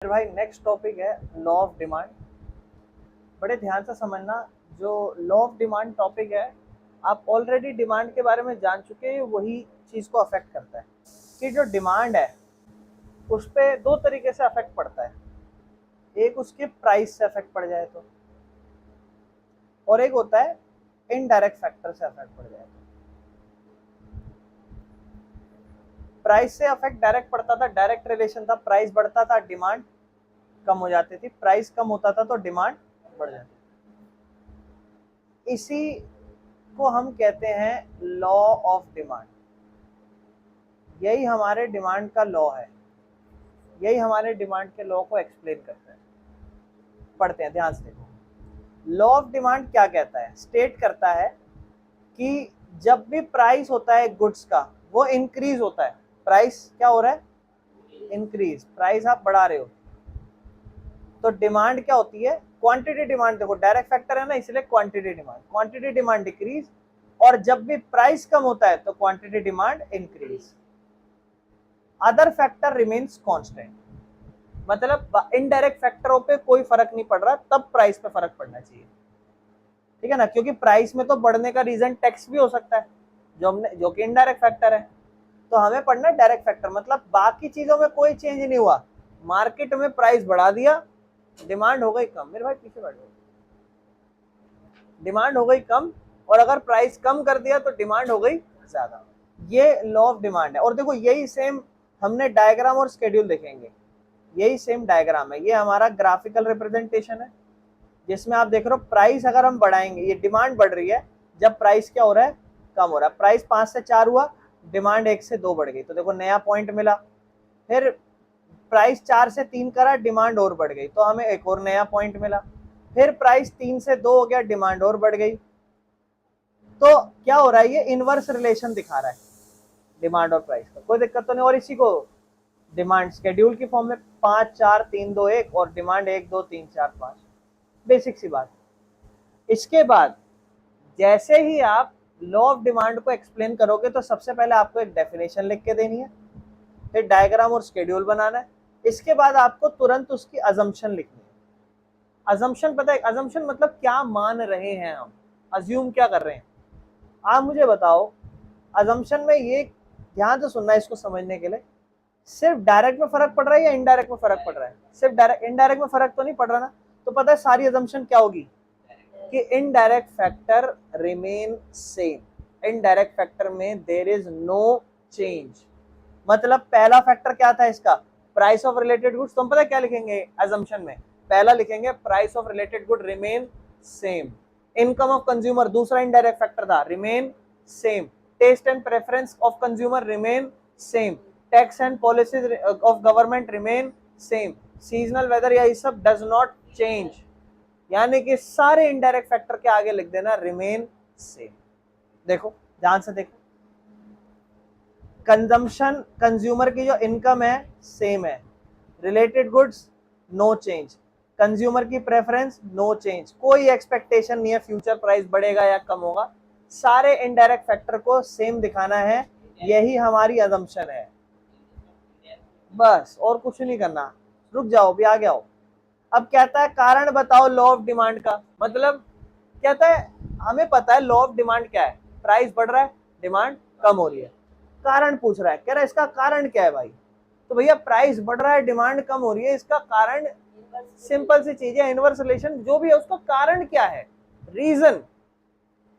फिर भाई next topic है लॉ ऑफ डिमांड। बड़े ध्यान से समझना, जो लॉ ऑफ डिमांड टॉपिक है आप ऑलरेडी डिमांड के बारे में जान चुके हैं, वही चीज़ को अफेक्ट करता है कि जो डिमांड है उस पर दो तरीके से अफेक्ट पड़ता है। एक उसके प्राइस से अफेक्ट पड़ जाए तो, और एक होता है इनडायरेक्ट फैक्टर से अफेक्ट पड़ जाए तो। प्राइस से अफेक्ट डायरेक्ट पड़ता था, डायरेक्ट रिलेशन था, प्राइस बढ़ता था डिमांड कम हो जाती थी, प्राइस कम होता था तो डिमांड बढ़ जाती थी। इसी को हम कहते हैं लॉ ऑफ डिमांड। यही हमारे डिमांड का लॉ है, यही हमारे डिमांड के लॉ को एक्सप्लेन करता है। पढ़ते हैं ध्यान से देखो। लॉ ऑफ डिमांड क्या कहता है? स्टेट करता है कि जब भी प्राइस होता है गुड्स का वो इंक्रीज होता है। प्राइस क्या हो रहा है? इंक्रीज। प्राइस आप बढ़ा रहे हो तो डिमांड क्या होती है? Quantity demand. देखो डायरेक्ट फैक्टर है ना, इसलिए quantity demand. Quantity demand decrease, और जब भी प्राइस कम होता है तो quantity demand increase. Other factor remains constant, मतलब इनडायरेक्ट फैक्टरों पे कोई फर्क नहीं पड़ रहा, तब प्राइस पे फर्क पड़ना चाहिए। ठीक है ना, क्योंकि प्राइस में तो बढ़ने का रीजन टैक्स भी हो सकता है जो कि इनडायरेक्ट फैक्टर है। तो हमें पढ़ना है डायरेक्ट फैक्टर, मतलब बाकी चीजों में कोई चेंज नहीं हुआ, मार्केट में प्राइस बढ़ा दिया, डिमांड हो गई कम। मेरे भाई पीछे बैठो। डिमांड हो गई कम, और अगर प्राइस कम कर दिया तो डिमांड हो गई ज्यादा। ये लॉ ऑफ डिमांड है। और देखो यही सेम हमने डायग्राम और स्केड्यूल देखेंगे, यही सेम डायग्राम है। ये हमारा ग्राफिकल रिप्रेजेंटेशन है जिसमें आप देख रहे हो प्राइस अगर हम बढ़ाएंगे, ये डिमांड बढ़ रही है जब प्राइस क्या हो रहा है? कम हो रहा है। प्राइस 5 से 4 हुआ, डिमांड 1 से 2 बढ़ गई, तो देखो नया पॉइंट मिला। फिर प्राइस 4 से 3 करा, डिमांड और बढ़ गई, तो हमें एक और नया पॉइंट मिला। फिर प्राइस 3 से 2 हो गया, डिमांड और बढ़ गई। तो क्या हो रहा है? ये इनवर्स रिलेशन दिखा रहा है डिमांड और प्राइस का। कोई दिक्कत तो नहीं। और इसी को डिमांड शेड्यूल की फॉर्म में 5 4 3 2 1, और डिमांड 1 2 3 4 5। बेसिक सी बात। इसके बाद जैसे ही आप लॉ ऑफ डिमांड को एक्सप्लेन करोगे तो सबसे पहले आपको एक डेफिनेशन लिख के देनी है, फिर डायग्राम और शेड्यूल बनाना है। इसके बाद आपको तुरंत उसकी अजम्पशन लिखनी है। अजम्पशन पता है? अजम्पशन मतलब क्या मान रहे हैं हम, अज्यूम क्या कर रहे हैं। आप मुझे बताओ, अजम्पशन में ये ध्यान से सुनना है इसको समझने के लिए, सिर्फ डायरेक्ट में फर्क पड़ रहा है या इनडायरेक्ट में फर्क पड़ रहा है? सिर्फ डायरेक्ट, इनडायरेक्ट में फर्क तो नहीं पड़ रहा ना। तो पता है सारी अजम्पशन क्या होगी कि indirect factor remain same. Indirect factor में देयर इज नो चेंज। मतलब पहला फैक्टर क्या था इसका? Price of related goods. तो हम पता है क्या लिखेंगे अजम्पशन में? पहला लिखेंगे price of related good remain same. Income of consumer दूसरा इनडायरेक्ट फैक्टर था, remain same. Taste and preference of consumer remain same. Tax and policies of government remain same. Seasonal weather या ये सब डज नॉट चेंज। यानी कि सारे indirect factor के आगे लिख देना रिमेन सेम। देखो ध्यान से देखो, कंजम्पशन कंज्यूमर की जो इनकम है सेम है, related goods no change, consumer की प्रेफरेंस नो चेंज, कोई एक्सपेक्टेशन नहीं है फ्यूचर प्राइस बढ़ेगा या कम होगा, सारे इनडायरेक्ट फैक्टर को सेम दिखाना है। यही हमारी अजम्पशन है, बस और कुछ नहीं करना। रुक जाओ, भी आ गया हो। अब कहता है कारण बताओ लॉ ऑफ डिमांड का। मतलब कहता है हमें पता है लॉ ऑफ डिमांड क्या है, प्राइस बढ़ रहा है, डिमांड कम हो रही है। कारण पूछ रहा है, कह रहा है इसका कारण क्या है भाई? तो भैया प्राइस बढ़ रहा है, डिमांड कम हो रही है, इसका कारण सिंपल सी चीज है, इनवर्स रिलेशन जो भी है उसका कारण क्या है, रीजन।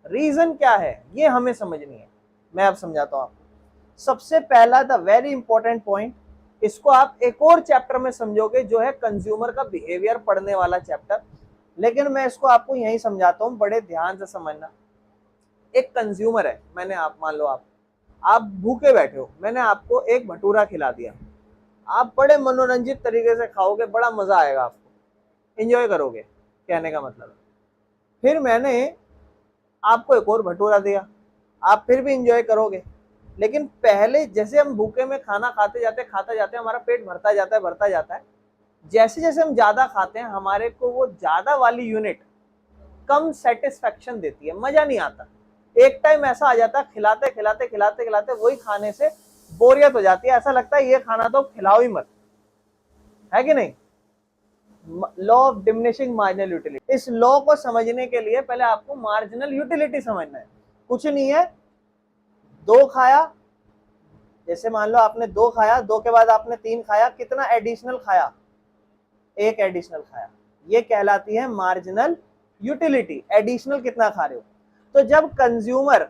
रीजन क्या है ये हमें समझनी है। मैं अब समझाता हूं आपको। सबसे पहला द वेरी इंपॉर्टेंट पॉइंट, इसको आप एक और चैप्टर में समझोगे जो है कंज्यूमर का बिहेवियर पढ़ने वाला चैप्टर, लेकिन मैं इसको आपको यही समझाता हूं, बड़े ध्यान से समझना। एक कंज्यूमर है, मैंने आप मान लो आप भूखे बैठे हो, मैंने आपको एक भटूरा खिला दिया, आप बड़े मनोरंजित तरीके से खाओगे, बड़ा मजा आएगा आपको, एंजॉय करोगे, कहने का मतलब है। फिर मैंने आपको एक और भटूरा दिया, आप फिर भी एंजॉय करोगे, लेकिन पहले जैसे हम भूखे में खाना खाते जाते हमारा पेट भरता जाता है, जैसे जैसे हम ज्यादा खाते हैं हमारे को वो ज्यादा वाली यूनिट कम सेटिस्फेक्शन देती है, मजा नहीं आता। एक टाइम ऐसा आ जाता है खिलाते वही खाने से बोरियत हो जाती है, ऐसा लगता है ये खाना तो खिलाओ ही मत, है कि नहीं? Law of diminishing marginal utility. इस लॉ को समझने के लिए पहले आपको मार्जिनल यूटिलिटी समझना है। कुछ नहीं है, दो खाया, जैसे मान लो आपने दो खाया, दो के बाद आपने तीन खाया, कितना एडिशनल खाया, एक एडिशनल खाया, ये कहलाती है मार्जिनल यूटिलिटी। एडिशनल कितना खा रहे हो। तो जब कंज्यूमर,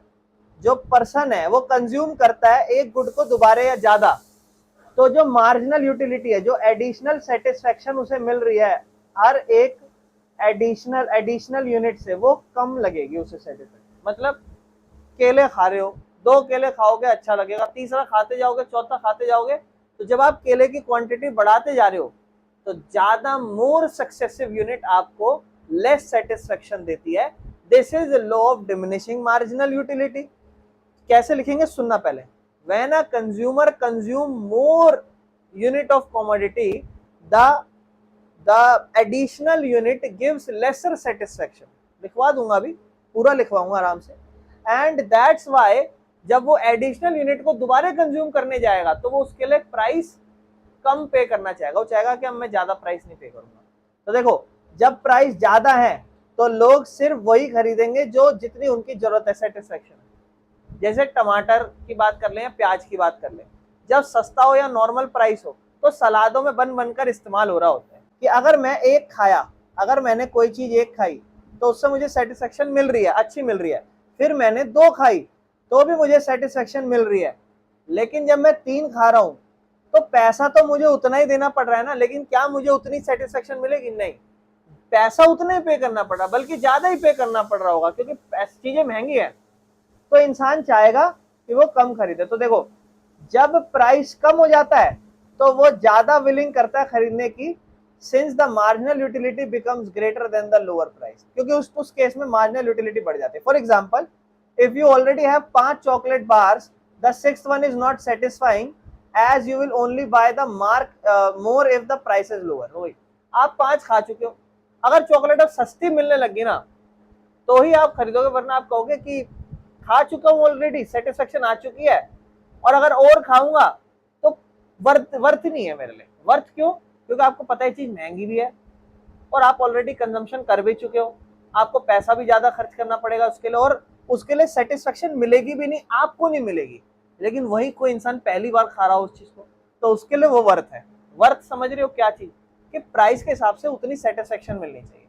जो पर्सन है, वो कंज्यूम करता है एक गुड को दोबारा या ज्यादा, तो जो मार्जिनल यूटिलिटी है, जो एडिशनल सेटिस्फेक्शन उसे मिल रही है हर एक एडिशनल यूनिट से, वो कम लगेगी उसे सेटिस्फेक्शन। मतलब केले खा रहे हो, दो केले खाओगे अच्छा लगेगा, तीसरा खाते जाओगे, चौथा खाते जाओगे, तो जब आप केले की क्वांटिटी बढ़ाते जा रहे हो तो ज्यादा मोर सक्सेसिव यूनिट आपको लेस सेटिस्फेक्शन देती है। This is law of diminishing marginal utility. कैसे लिखेंगे सुनना पहले। When a consumer consume more unit of commodity, the additional unit gives lesser satisfaction। लिखवा दूंगा, अभी पूरा लिखवाऊंगा आराम से। And that's why जब वो एडिशनल यूनिट को दोबारा कंज्यूम करने जाएगा तो वो उसके लिए प्राइस कम पे करना चाहेगा, वो चाहेगा कि अब मैं ज्यादा प्राइस नहीं पे करूंगा। तो देखो, जब प्राइस ज्यादा है तो लोग सिर्फ वही खरीदेंगे जो जितनी उनकी जरूरत है, सेटिस्फेक्शन। जैसे टमाटर की बात कर लें या प्याज की बात कर लें, जब सस्ता हो या नॉर्मल प्राइस हो तो सलादों में बन बनकर इस्तेमाल हो रहा होता है कि अगर मैं एक खाया, अगर मैंने कोई चीज एक खाई तो उससे मुझे सेटिस्फेक्शन मिल रही है, अच्छी मिल रही है, फिर मैंने दो खाई तो भी मुझे सेटिस्फेक्शन मिल रही है, लेकिन जब मैं तीन खा रहा हूं तो पैसा तो मुझे उतना ही देना पड़ रहा है ना, लेकिन क्या मुझे उतनी सेटिस्फेक्शन मिलेगी? नहीं, पैसा उतना ही पे करना पड़ रहा, बल्कि ज्यादा ही पे करना पड़ रहा होगा, क्योंकि चीजें महंगी है तो इंसान चाहेगा कि वो कम खरीदे। तो देखो, जब प्राइस कम हो जाता है तो वो ज्यादा विलिंग करता है खरीदने की, since the marginal utility becomes greater than the lower price, क्योंकि उस केस में मार्जिनल यूटिलिटी बढ़ जाती है। For example, if you already have 5 chocolate bars, the sixth one is not satisfying, as you will only buy the mark more if the price is lower. वही, आप 5 खा चुके हो, अगर चॉकलेट अब सस्ती मिलने लगी ना तो ही आप खरीदोगे, वरना आप कहोगे कि खा चुका हूं ऑलरेडी, सेटिस्फेक्शन आ चुकी है, और अगर और खाऊंगा तो वर्थ नहीं है मेरे लिए। वर्थ क्यों? क्योंकि आपको पता है चीज महंगी भी है और आप ऑलरेडी कंजम्पशन कर भी चुके हो, आपको पैसा भी ज्यादा खर्च करना पड़ेगा उसके लिए, और उसके लिए सेटिस्फेक्शन मिलेगी भी नहीं, आपको नहीं मिलेगी। लेकिन वही कोई इंसान पहली बार खा रहा हो उस चीज को, तो उसके लिए वो वर्थ है। वर्थ समझ रहे हो क्या चीज? कि प्राइस के हिसाब से उतनी सेटिस्फेक्शन मिलनी चाहिए।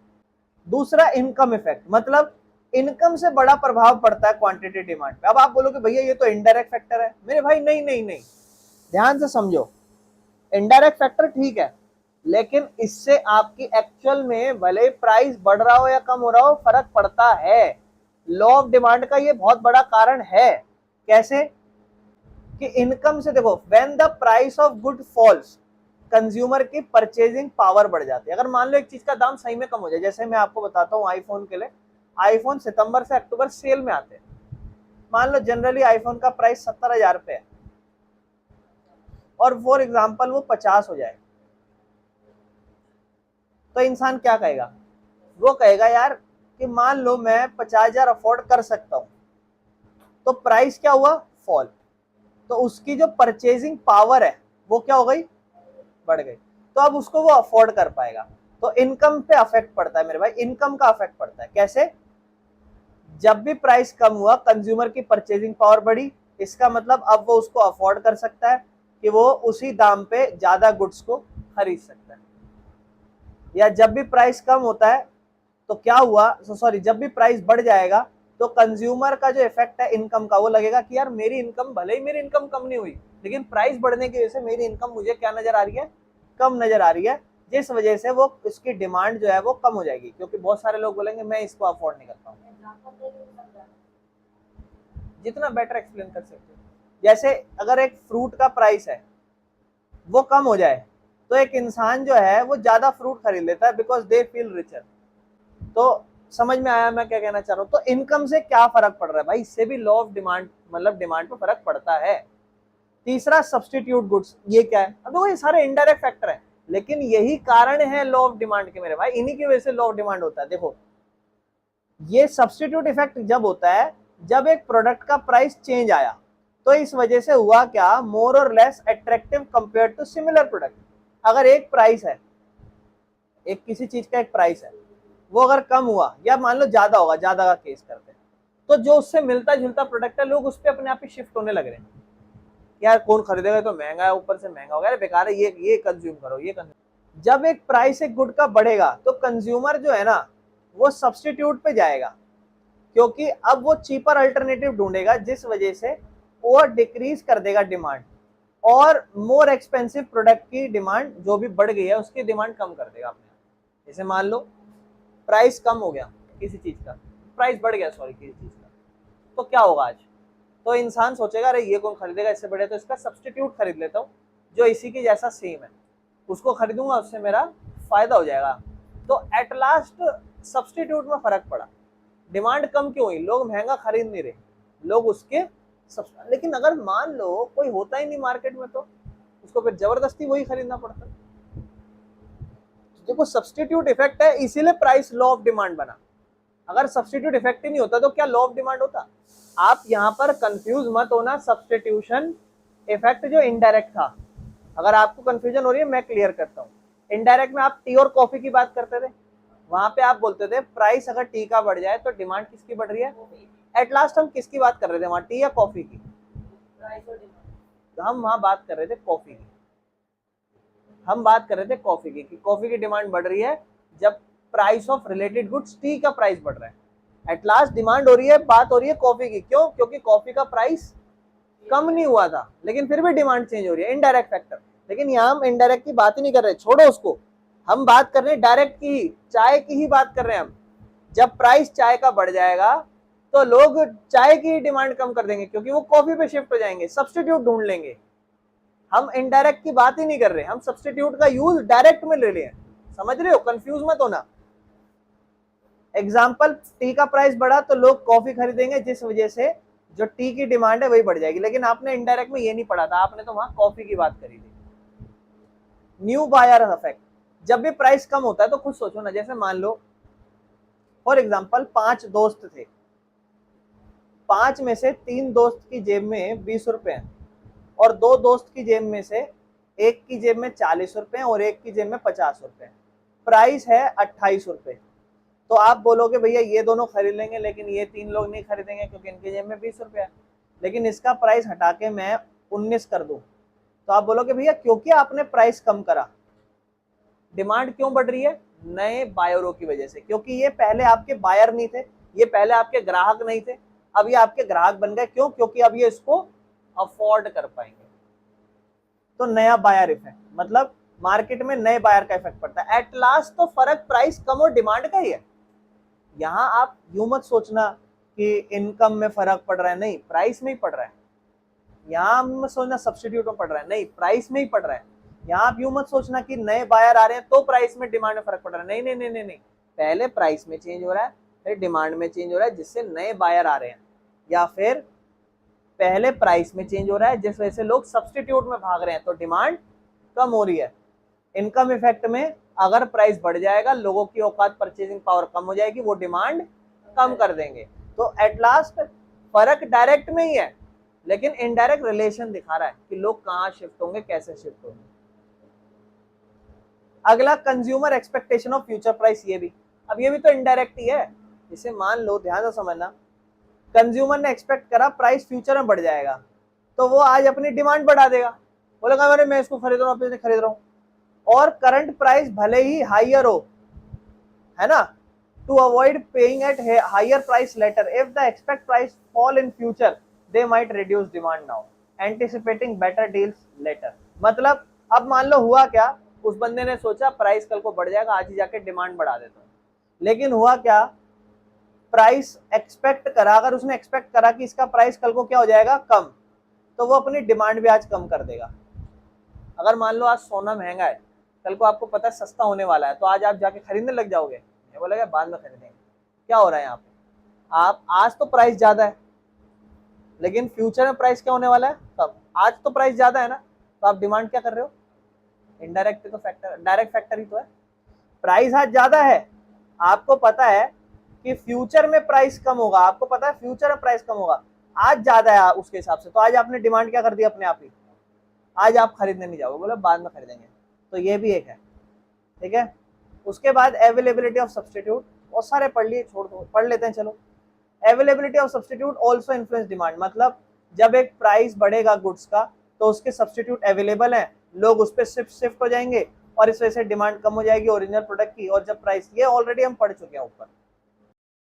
दूसरा, इनकम इफेक्ट, मतलब इनकम से बड़ा प्रभाव पड़ता है क्वांटिटी डिमांड पे। अब आप बोलोगे भैया ये तो इनडायरेक्ट फैक्टर है। मेरे भाई नहीं नहीं नहीं, ध्यान से समझो, इनडायरेक्ट फैक्टर ठीक है, लेकिन इससे आपकी एक्चुअल में भले प्राइस बढ़ रहा हो या कम हो रहा हो, फर्क पड़ता है। लॉ ऑफ डिमांड का ये बहुत बड़ा कारण है। कैसे? कि इनकम से देखो, when the price of good falls, consumer की परचेजिंग पावर बढ़ जाती है। अगर मान लो एक चीज का दाम सही में कम हो जाए, जैसे मैं आपको बताता हूँ आईफोन के लिए, आईफोन सितंबर से अक्टूबर सेल में आते हैं। मान लो जनरली आईफोन का प्राइस 70,000 रुपए है और फॉर एग्जांपल वो 50 हो जाए, तो इंसान क्या कहेगा? वो कहेगा यार कि मान लो मैं 50,000 अफोर्ड कर सकता हूं, तो प्राइस क्या हुआ? फॉल। तो उसकी जो परचेजिंग पावर है वो क्या हो गई? बढ़ गई। तो अब उसको वो अफोर्ड कर पाएगा। तो इनकम पे अफेक्ट पड़ता है मेरे भाई, इनकम का अफेक्ट पड़ता है। कैसे? जब भी प्राइस कम हुआ, कंज्यूमर की परचेजिंग पावर बढ़ी, इसका मतलब अब वो उसको अफोर्ड कर सकता है कि वो उसी दाम पे ज्यादा गुड्स को खरीद सकता है। या जब भी प्राइस कम होता है तो क्या हुआ, सॉरी, जब भी प्राइस बढ़ जाएगा तो कंज्यूमर का जो इफेक्ट है इनकम का, वो लगेगा कि यार मेरी इनकम, भले ही मेरी इनकम कम नहीं हुई, लेकिन प्राइस बढ़ने की वजह से मेरी इनकम मुझे क्या नजर आ रही है? कम नजर आ रही है, जिस वजह से वो उसकी डिमांड जो है वो कम हो जाएगी, क्योंकि बहुत सारे लोग बोलेंगे मैं इसको अफोर्ड नहीं कर पाऊंगा। जितना बेटर एक्सप्लेन कर सकते हो। जैसे अगर एक फ्रूट का प्राइस है वो कम हो जाए तो एक इंसान जो है वो ज्यादा फ्रूट खरीद लेता है, बिकॉज दे फील रिचर। तो समझ में आया मैं क्या कहना चाह रहा हूँ? तो इनकम से क्या फर्क पड़ रहा है भाई? इससे भी लॉ ऑफ डिमांड, मतलब डिमांड पे फर्क पड़ता है। तीसरा, सब्स्टिट्यूट गुड्स। ये क्या है? अब देखो ये सारे इनडायरेक्ट फैक्टर है, लेकिन यही कारण है लॉ ऑफ डिमांड के मेरे भाई, इन्हीं की वजह से लॉ ऑफ डिमांड होता है। देखो, ये सब्स्टिट्यूट इफेक्ट जब होता है, जब एक प्रोडक्ट का प्राइस चेंज आया, तो इस वजह से हुआ क्या? मोर और less attractive compare to similar product. अगर एक प्राइस है एक किसी चीज का एक प्राइस है, वो अगर कम हुआ या मान लो ज्यादा होगा, ज्यादा का केस करते हैं, तो जो उससे मिलता जुलता प्रोडक्ट है लोग उस पर अपने आप ही शिफ्ट होने लग रहे हैं। यार कौन खरीदेगा, तो महंगा है, ऊपर से महंगा हो गया, बेकार है, ये कंज्यूम करो, ये कंज्यूम। जब एक प्राइस एक गुड का बढ़ेगा तो कंज्यूमर जो है ना वो सब्स्टिट्यूट पे जाएगा, क्योंकि अब वो चीपर अल्टरनेटिव ढूंढेगा, जिस वजह से वो डिक्रीज कर देगा डिमांड, और मोर एक्सपेंसिव प्रोडक्ट की डिमांड जो भी बढ़ गई है उसकी डिमांड कम कर देगा अपने आप। जैसे मान लो प्राइस कम हो गया किसी चीज का, प्राइस बढ़ गया सॉरी किसी चीज का, तो क्या होगा आज, तो इंसान सोचेगा अरे ये कौन खरीदेगा, इससे बढ़िया तो इसका सब्स्टिट्यूट खरीद लेता हूँ जो इसी के जैसा सेम है, उसको खरीदूंगा, उससे मेरा फायदा हो जाएगा। तो एट लास्ट सब्स्टिट्यूट में फर्क पड़ा, डिमांड कम क्यों हुई, लोग महंगा खरीद नहीं रहे, लोग उसके लेकिन अगर मान लो कोई होता ही नहीं मार्केट में, तो उसको फिर जबरदस्ती वही खरीदना पड़ता। देखो सब्स्टिट्यूट इफेक्ट है, इसीलिए प्राइस लॉ ऑफ डिमांड बना। अगर सब्स्टिट्यूट इफेक्ट ही नहीं होता तो क्या लॉ ऑफ डिमांड होता। आप यहाँ पर कंफ्यूज मत होना, सब्स्टिट्यूशन इफेक्ट जो इनडायरेक्ट था, अगर आपको कंफ्यूजन हो रही है मैं क्लियर करता हूँ। इनडायरेक्ट में आप टी और कॉफी की बात करते थे, वहां पे आप बोलते थे प्राइस अगर टी का बढ़ जाए तो डिमांड किसकी बढ़ रही है। एट लास्ट हम किसकी बात कर रहे थे वहां, टी या कॉफी की, हम वहां बात कर रहे थे कॉफी की, हम बात कर रहे थे कॉफी की, कि कॉफी की डिमांड बढ़ रही है जब price of related goods T का प्राइस बढ़ रहा है। एट लास्ट डिमांड हो रही है, बात हो रही है कॉफी की, क्यों, क्योंकि कॉफी का प्राइस कम नहीं हुआ था लेकिन फिर भी डिमांड चेंज हो रही है, इनडायरेक्ट फैक्टर। लेकिन यहाँ हम इनडायरेक्ट की बात ही नहीं कर रहे, छोड़ो उसको, हम बात कर रहे हैं डायरेक्ट की ही, चाय की ही बात कर रहे हैं हम। जब प्राइस चाय का बढ़ जाएगा तो लोग चाय की डिमांड कम कर देंगे, क्योंकि वो कॉफी पे शिफ्ट हो जाएंगे, सब्स्टिट्यूट ढूंढ लेंगे। हम इनडायरेक्ट की बात ही नहीं कर रहे, हम सब्स्टिट्यूट का यूज डायरेक्ट में ले रहे हैं, समझ रहे हो, कंफ्यूज मत होना। एग्जाम्पल, टी का प्राइस बढ़ा तो लोग कॉफी खरीदेंगे, जिस वजह से जो टी की डिमांड है वही बढ़ जाएगी। लेकिन आपने इनडायरेक्ट में ये नहीं पढ़ा था, आपने तो वहां कॉफी की बात करी थी। न्यू बायर इफेक्ट, जब भी प्राइस कम होता है तो खुद सोचो ना, जैसे मान लो फॉर एग्जाम्पल 5 दोस्त थे, 5 में से 3 दोस्त की जेब में 20 रुपए हैं, और 2 दोस्त की जेब में से एक की जेब में 40 रुपए हैं और एक की जेब में 50 रुपए हैं, प्राइस है 28 रुपए। तो आप बोलोगे भैया ये दोनों खरीद लेंगे, लेकिन ये 3 लोग नहीं खरीदेंगे क्योंकि इनकी जेब में 20 रुपया है, लेकिन इसका प्राइस हटा के मैं 19 कर दूं, तो आप बोलोगे भैया क्योंकि आपने प्राइस कम करा। डिमांड क्यों बढ़ रही है, नए बायरों की वजह से, क्योंकि ये पहले आपके बायर नहीं थे, ये पहले आपके ग्राहक नहीं थे, अब ये आपके ग्राहक बन गए, क्यों, क्योंकि अब ये इसको अफोर्ड कर पाएंगे। तो नया बायर इफेक्ट मतलब मार्केट में नए बायर का इफेक्ट पड़ता है। एट लास्ट तो फर्क प्राइस कम और डिमांड का ही है। यहाँ आप यूं मत सोचना कि इनकम में फर्क पड़ रहा है, नहीं, प्राइस में ही पड़ रहा है। यहाँ मत सोचना सब्स्टिट्यूट में पड़ रहा है, नहीं, प्राइस में ही पड़ रहा है। यहाँ आप यूं मत सोचना कि नए बायर आ रहे हैं तो प्राइस में डिमांड में फर्क पड़ रहा है, नहीं नहीं नहीं नहीं नहीं, पहले प्राइस में चेंज हो रहा है, फिर डिमांड में चेंज हो रहा है जिससे नए बायर आ रहे हैं, या फिर पहले प्राइस में चेंज हो रहा है जिस वजह से लोग सब्स्टिट्यूट में भाग रहे हैं तो डिमांड कम हो रही है। इनकम इफेक्ट में अगर प्राइस बढ़ जाएगा, लोगों की औकात, परचेजिंग पावर कम हो जाएगी, वो डिमांड कम कर देंगे। तो एट लास्ट फर्क डायरेक्ट में ही है, लेकिन इनडायरेक्ट रिलेशन दिखा रहा है कि लोग कहाँ शिफ्ट होंगे, कैसे शिफ्ट होंगे। अगला consumer expectation of future price, ये भी, अब ये भी तो इनडायरेक्ट ही है। इसे मान लो, ध्यान से समझना, कंज्यूमर ने एक्सपेक्ट करा प्राइस फ्यूचर में बढ़ जाएगा, तो वो आज अपनी डिमांड बढ़ा देगा, बोलेगा अरे मैं इसको खरीद रहा हूँ, अपने खरीद रहा हूँ, और करंट प्राइस भले ही हाइयर हो, है ना, to avoid paying at higher price later, if they expect price fall in future they might reduce demand now anticipating better deals later. मतलब अब मान लो हुआ क्या, उस बंदे ने सोचा प्राइस कल को बढ़ जाएगा, आज ही जाके डिमांड बढ़ा देता हूँ, लेकिन हुआ क्या, प्राइस एक्सपेक्ट करा, अगर उसने एक्सपेक्ट करा कि इसका प्राइस कल को क्या हो जाएगा, कम, तो वो अपनी डिमांड भी आज कम कर देगा। अगर मान लो आज सोना महंगा है, कल को आपको पता है सस्ता होने वाला है, तो आज आप जाके खरीदने लग जाओगे, मैं बोलेगा बाद में खरीदेंगे। क्या हो रहा है यहाँ पे, आप आज तो प्राइस ज्यादा है, लेकिन फ्यूचर में प्राइस क्या होने वाला है, कम। आज तो प्राइस ज्यादा है ना, तो आप डिमांड क्या कर रहे हो, इनडायरेक्ट तो फैक्टर, डायरेक्ट फैक्टर ही तो है। प्राइस आज ज्यादा है, आपको पता है कि फ्यूचर में प्राइस कम होगा, आपको पता है फ्यूचर में प्राइस कम होगा, आज ज्यादा है उसके हिसाब से, तो आज आपने डिमांड क्या कर दी अपने आप ही, आज आप खरीदने नहीं जाओगे, बोले बाद में खरीदेंगे। तो ये भी एक है, ठीक है। उसके बाद अवेलेबिलिटी ऑफ सब्सटीट्यूट, और सारे पढ़ लिए, छोड़ दो, पढ़ लेते हैं चलो। Availability of substitute also influence demand, मतलब जब एक प्राइस बढ़ेगा गुड्स का तो उसके सब्सटीट्यूट अवेलेबल है, लोग उस पर शिफ्ट हो जाएंगे और इस वजह से डिमांड कम हो जाएगी ओरिजिनल प्रोडक्ट की। और जब प्राइस, ये ऑलरेडी हम पढ़ चुके हैं ऊपर।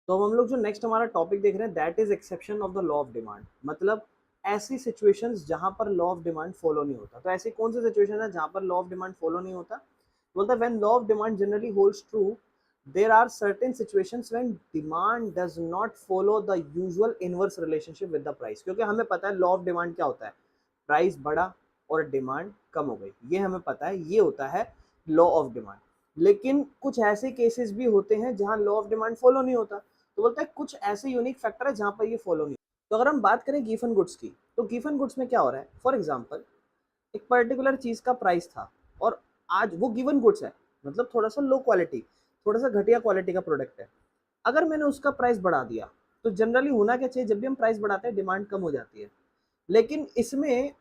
तो हम लोग जो नेक्स्ट हमारा टॉपिक देख रहे हैं that is exception of the law of demand, मतलब ऐसी सिचुएशंस जहां पर लॉ ऑफ डिमांड फॉलो नहीं होता। तो ऐसी कौन सी सिचुएशन है जहां पर लॉ ऑफ डिमांड फॉलो नहीं होता? बोलता है when law of demand generally holds true there are certain situations when demand does not follow the usual inverse relationship with the price। क्योंकि हमें पता है लॉ ऑफ डिमांड क्या होता है, प्राइस बढ़ा और डिमांड कम हो गई, ये हमें पता है, ये होता है लॉ ऑफ डिमांड। लेकिन कुछ ऐसे केसेस भी होते हैं जहां लॉ ऑफ डिमांड फॉलो नहीं होता। तो बोलता है कुछ ऐसे यूनिक फैक्टर है जहां पर ये फॉलो नहीं। तो अगर हम बात करें गिवन गुड्स की, तो गिवन गुड्स में क्या हो रहा है, फॉर एग्जाम्पल एक पर्टिकुलर चीज का प्राइस था और आज वो गिवन गुड्स है, मतलब थोड़ा सा लो क्वालिटी, थोड़ा सा घटिया क्वालिटी का प्रोडक्ट है। अगर मैंने उसका प्राइस बढ़ा दिया तो जनरली होना क्या चाहिए, जब भी हम प्राइस बढ़ाते हैं डिमांड कम हो जाती है। लेकिन इसमें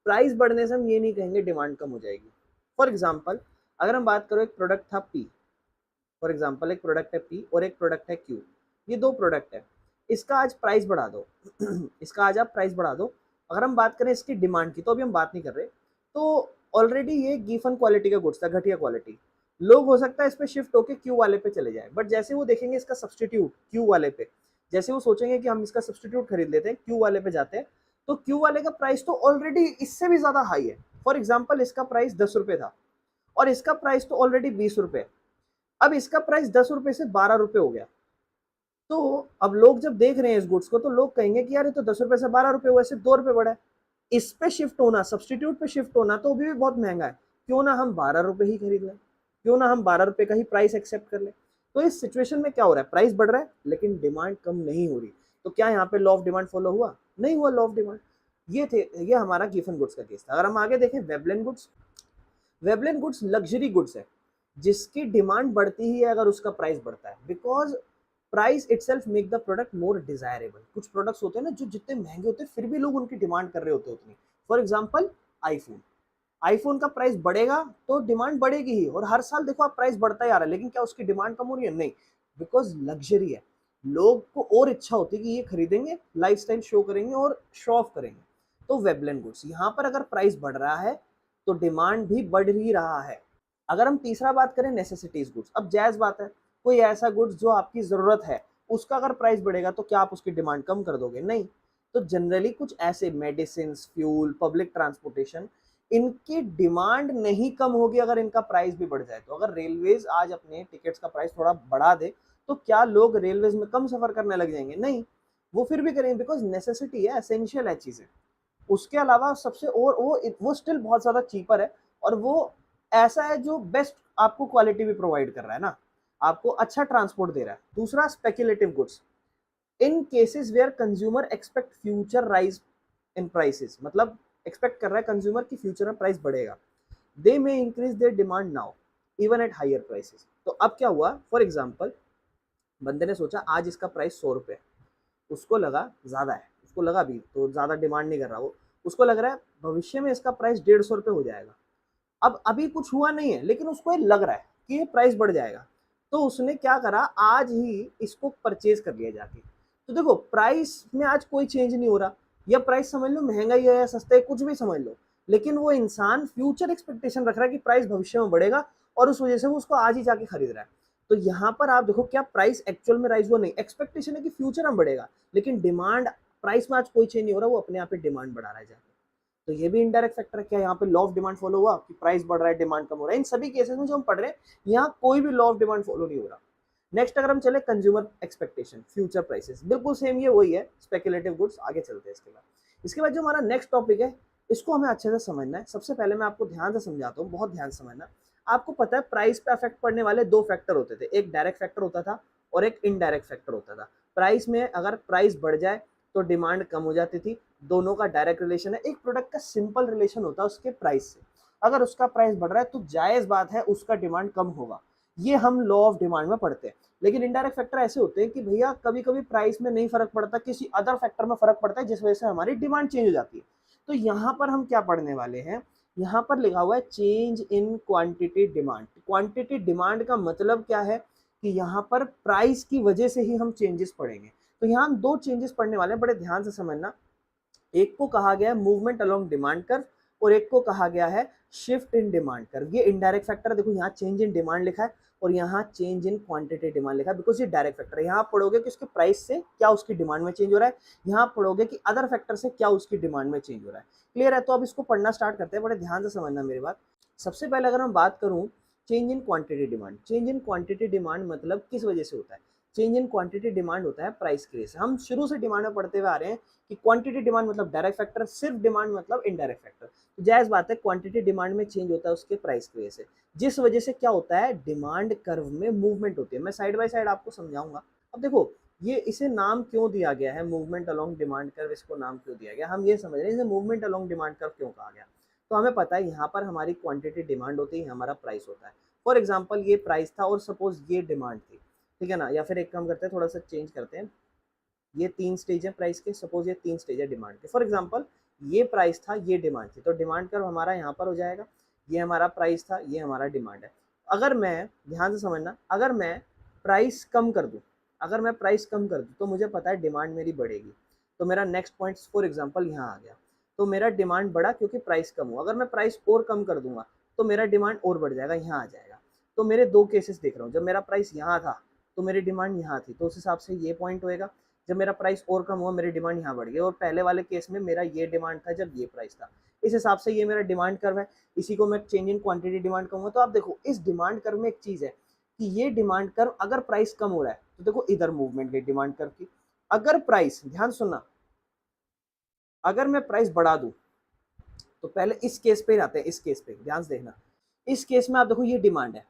प्राइस बढ़ने से हम ये नहीं कहेंगे डिमांड कम हो जाएगी। फॉर एग्जाम्पल अगर हम बात करें एक प्रोडक्ट था पी, फॉर एग्जाम्पल एक प्रोडक्ट है पी और एक प्रोडक्ट है क्यू, ये दो प्रोडक्ट है, इसका आज प्राइस बढ़ा दो इसका आज आप प्राइस बढ़ा दो। अगर हम बात करें इसकी डिमांड की, तो अभी हम बात नहीं कर रहे, तो ऑलरेडी ये गिवन क्वालिटी का गुड्स था, घटिया क्वालिटी, लोग हो सकता है इस पे शिफ्ट होके क्यू वाले पे चले जाए। बट जैसे वो देखेंगे इसका सब्सटीट्यूट क्यू वाले पे, जैसे वो सोचेंगे कि हम इसका सब्सटीट्यूट खरीद लेते हैं, क्यू वाले पे जाते हैं, तो क्यू वाले का प्राइस तो ऑलरेडी इससे भी ज्यादा हाई है। फॉर एग्जाम्पल इसका प्राइस 10 रुपए था और इसका प्राइस तो ऑलरेडी 20 रुपए, अब इसका प्राइस 10 रुपए से 12 रुपए हो गया। तो अब लोग जब देख रहे हैं इस गुड्स को तो लोग कहेंगे कि यार ये तो 10 रुपए से 12 रुपए हुआ, सिर्फ 2 रुपए बढ़ा है। इस पे शिफ्ट होना, सब्सटीट्यूट पे शिफ्ट होना तो भी बहुत महंगा है, क्यों ना हम 12 रुपए ही खरीद लें, क्यों ना हम 12 रुपए का ही प्राइस एक्सेप्ट कर ले। तो इस सिचुएशन में क्या हो रहा है, प्राइस बढ़ रहा है लेकिन डिमांड कम नहीं हो रही। तो क्या यहाँ पे लॉ ऑफ डिमांड फॉलो हुआ? नहीं हुआ लॉ ऑफ डिमांड। ये हमारा गिवन गुड्स का केस था। अगर हम आगे देखें Veblen goods, Veblen goods luxury goods है जिसकी डिमांड बढ़ती ही है अगर उसका प्राइस बढ़ता है, because price itself make the product more desirable. कुछ प्रोडक्ट्स होते हैं ना जो जितने महंगे होते हैं फिर भी लोग उनकी डिमांड कर रहे होते हैं उतनी। फॉर एग्जाम्पल आईफोन, आईफोन का प्राइस बढ़ेगा तो डिमांड बढ़ेगी ही, और हर साल देखो आप प्राइस बढ़ता ही आ रहा है, लेकिन क्या उसकी डिमांड कम हो रही है? नहीं, बिकॉज लग्जरी है, लोग को और इच्छा होती है कि ये खरीदेंगे, लाइफस्टाइल शो करेंगे और शो ऑफ करेंगे। तो वेबलेन गुड्स यहाँ पर अगर प्राइस बढ़ रहा है तो डिमांड भी बढ़ ही रहा है। अगर हम तीसरा बात करें नेसेसिटीज गुड्स, अब जायज बात है, कोई ऐसा गुड्स जो आपकी जरूरत है उसका अगर प्राइस बढ़ेगा तो क्या आप उसकी डिमांड कम कर दोगे? नहीं। तो जनरली कुछ ऐसे मेडिसिन, फ्यूल, पब्लिक ट्रांसपोर्टेशन, इनकी डिमांड नहीं कम होगी अगर इनका प्राइस भी बढ़ जाए। तो अगर रेलवेज आज अपने टिकट्स का प्राइस थोड़ा बढ़ा दे तो क्या लोग रेलवेज में कम सफर करने लग जाएंगे? नहीं, वो फिर भी करेंगे, बिकॉज नेसेसिटी है, एसेंशियल है चीजें। उसके अलावा सबसे और वो स्टिल बहुत ज्यादा चीपर है, और वो ऐसा है जो बेस्ट आपको क्वालिटी भी प्रोवाइड कर रहा है ना, आपको अच्छा ट्रांसपोर्ट दे रहा है। दूसरा speculative goods, in cases where consumer expect future rise in prices, मतलब एक्सपेक्ट कर रहा है कंज्यूमर की फ्यूचर में प्राइस बढ़ेगा, they may increase their demand now even at higher prices. तो अब क्या हुआ, फॉर एग्जाम्पल बंदे ने सोचा आज इसका प्राइस 100 रुपये, उसको लगा ज्यादा है, उसको लगा भी तो ज्यादा डिमांड नहीं कर रहा वो, उसको लग रहा है भविष्य में इसका प्राइस 150 रुपये हो जाएगा। अब अभी कुछ हुआ नहीं है लेकिन उसको ये लग रहा है कि ये प्राइस बढ़ जाएगा, तो उसने क्या करा, आज ही इसको परचेज कर लिया जाके। तो देखो प्राइस में आज कोई चेंज नहीं हो रहा, या प्राइस समझ लो महंगा ही है या सस्ता है, कुछ भी समझ लो, लेकिन वो इंसान फ्यूचर एक्सपेक्टेशन रख रहा है कि प्राइस भविष्य में बढ़ेगा और उस वजह से वो उसको आज ही जाके खरीद रहा है। तो यहाँ पर आप देखो क्या प्राइस एक्चुअल में राइज हुआ? नहीं, एक्सपेक्टेशन है कि फ्यूचर में बढ़ेगा, लेकिन डिमांड, प्राइस में आज कोई चेंज नहीं हो रहा, वो अपने आप ही डिमांड बढ़ा रहा है जाके। तो ये भी इनडायरेक्ट फैक्टर है। क्या यहाँ पे लॉ ऑफ डिमांड फॉलो हुआ कि प्राइस बढ़ रहा है डिमांड कम हो रहा है? इन सभी केसेस में जो हम पढ़ रहे हैं यहाँ कोई भी लॉ ऑफ डिमांड फॉलो नहीं हो रहा। नेक्स्ट अगर हम चले कंज्यूमर एक्सपेक्टेशन, फ्यूचर प्राइसेस, बिल्कुल सेम ये वही है, स्पेकुलेटिव गुड्स। आगे चलते हैं इसके बाद जो हमारा नेक्स्ट टॉपिक है इसको हमें अच्छे से समझना है। सबसे पहले मैं आपको ध्यान से समझाता हूँ, बहुत ध्यान से समझना। आपको पता है प्राइस पे अफेक्ट पड़ने वाले दो फैक्टर होते थे, एक डायरेक्ट फैक्टर होता था और एक इनडायरेक्ट फैक्टर होता था। प्राइस में अगर प्राइस बढ़ जाए तो डिमांड कम हो जाती थी, दोनों का डायरेक्ट रिलेशन है। एक प्रोडक्ट का सिंपल रिलेशन होता है उसके प्राइस से, अगर उसका प्राइस बढ़ रहा है तो जायज बात है उसका डिमांड कम होगा, ये हम लॉ ऑफ डिमांड में पढ़ते हैं। लेकिन इनडायरेक्ट फैक्टर ऐसे होते हैं कि भैया कभी कभी प्राइस में नहीं फर्क पड़ता, किसी अदर फैक्टर में फर्क पड़ता है जिस वजह से हमारी डिमांड चेंज हो जाती है। तो यहाँ पर हम क्या पढ़ने वाले हैं यहाँ पर लिखा हुआ है change in quantity demand. Quantity demand का मतलब क्या है कि यहाँ पर प्राइस की वजह से ही हम चेंजेस पढ़ेंगे। तो यहाँ हम दो चेंजेस पढ़ने वाले हैं, बड़े ध्यान से समझना। एक को कहा गया है मूवमेंट अलोंग डिमांड कर्व और एक को कहा गया है शिफ्ट इन डिमांड कर्व। ये इनडायरेक्ट फैक्टर है, देखो यहाँ चेंज इन डिमांड लिखा है और यहाँ चेंज इन क्वांटिटी डिमांड लिखा है, बिकॉज ये डायरेक्ट फैक्टर है। यहाँ पढ़ोगे कि उसके प्राइस से क्या उसकी डिमांड में चेंज हो रहा है, यहाँ पढ़ोगे कि अदर फैक्टर से क्या उसकी डिमांड में चेंज हो रहा है। क्लियर है? तो अब इसको पढ़ना स्टार्ट करते हैं, बड़े ध्यान से समझना मेरी बात। सबसे पहले अगर हम बात करूं change in quantity demand, change in quantity demand मतलब किस वजह से होता है? चेंज इन क्वांटिटी डिमांड होता है प्राइस की वजह से। हम शुरू से डिमांड में पढ़ते हुए आ रहे हैं कि क्वांटिटी डिमांड मतलब डायरेक्ट फैक्टर, सिर्फ डिमांड मतलब इनडायरेक्ट फैक्टर। तो जायज बात है, क्वांटिटी डिमांड में चेंज होता है उसके प्राइस की वजह से, जिस वजह से क्या होता है, डिमांड कर्व में मूवमेंट होती है। मैं साइड बाय साइड आपको समझाऊंगा। अब देखो ये इसे नाम क्यों दिया गया है, मूवमेंट अलोंग डिमांड कर्व, इसको नाम क्यों दिया गया, हम ये समझ रहे हैं इसे मूवमेंट अलोंग डिमांड कर्व क्यों कहा गया। तो हमें पता है यहाँ पर हमारी क्वांटिटी डिमांड होती है, हमारा प्राइस होता है। फॉर एग्जाम्पल ये प्राइस था और सपोज ये डिमांड थी, ठीक है ना। या फिर एक काम करते हैं, थोड़ा सा चेंज करते हैं, ये 3 स्टेज है प्राइस के, सपोज ये 3 स्टेज है डिमांड के। फॉर एग्जांपल ये प्राइस था, ये डिमांड थी, तो डिमांड कर्व हमारा यहाँ पर हो जाएगा। ये हमारा प्राइस था, ये हमारा डिमांड है। अगर मैं, ध्यान से समझना, अगर मैं प्राइस कम कर दूं, अगर मैं प्राइस कम कर दूं तो मुझे पता है डिमांड मेरी बढ़ेगी। तो मेरा नेक्स्ट पॉइंट फॉर एग्जाम्पल यहाँ आ गया, तो मेरा डिमांड बढ़ा क्योंकि प्राइस कम हुआ। अगर मैं प्राइस और कम कर दूंगा तो मेरा डिमांड और बढ़ जाएगा, यहाँ आ जाएगा। तो मेरे दो केसेस देख रहा हूँ, जब मेरा प्राइस यहाँ था तो मेरी डिमांड यहाँ थी, तो उस हिसाब से ये पॉइंट होएगा। जब मेरा प्राइस और कम हुआ मेरी डिमांड यहाँ बढ़ गई, और पहले वाले केस में मेरा ये डिमांड था जब ये प्राइस था, इस हिसाब से ये मेरा डिमांड कर्व है। इसी को मैं चेंज इन क्वांटिटी डिमांड कहूँगा। तो आप देखो इस डिमांड कर्व में एक चीज है कि ये डिमांड कर्व अगर प्राइस कम हो रहा है तो देखो इधर मूवमेंट गई डिमांड कर्व की। अगर प्राइस, ध्यान सुनना, अगर मैं प्राइस बढ़ा दूं, तो पहले इस केस पे आते हैं, इस केस पे ध्यान से देखना। इस केस में आप देखो ये डिमांड है,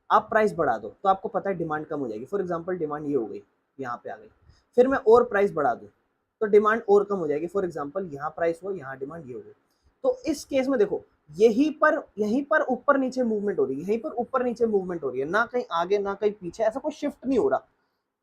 आप प्राइस बढ़ा दो तो आपको पता है डिमांड कम हो जाएगी। फॉर एग्जांपल डिमांड ये हो गई, यहाँ पे आ गई। फिर मैं और प्राइस बढ़ा दूं तो डिमांड और कम हो जाएगी। फॉर एग्जांपल यहाँ प्राइस हुआ, यहाँ डिमांड ये हो गई। तो इस केस में देखो यहीं पर ऊपर नीचे मूवमेंट हो रही है, यहीं पर ऊपर नीचे मूवमेंट हो रही है, ना कहीं आगे ना कहीं पीछे, ऐसा कोई शिफ्ट नहीं हो रहा।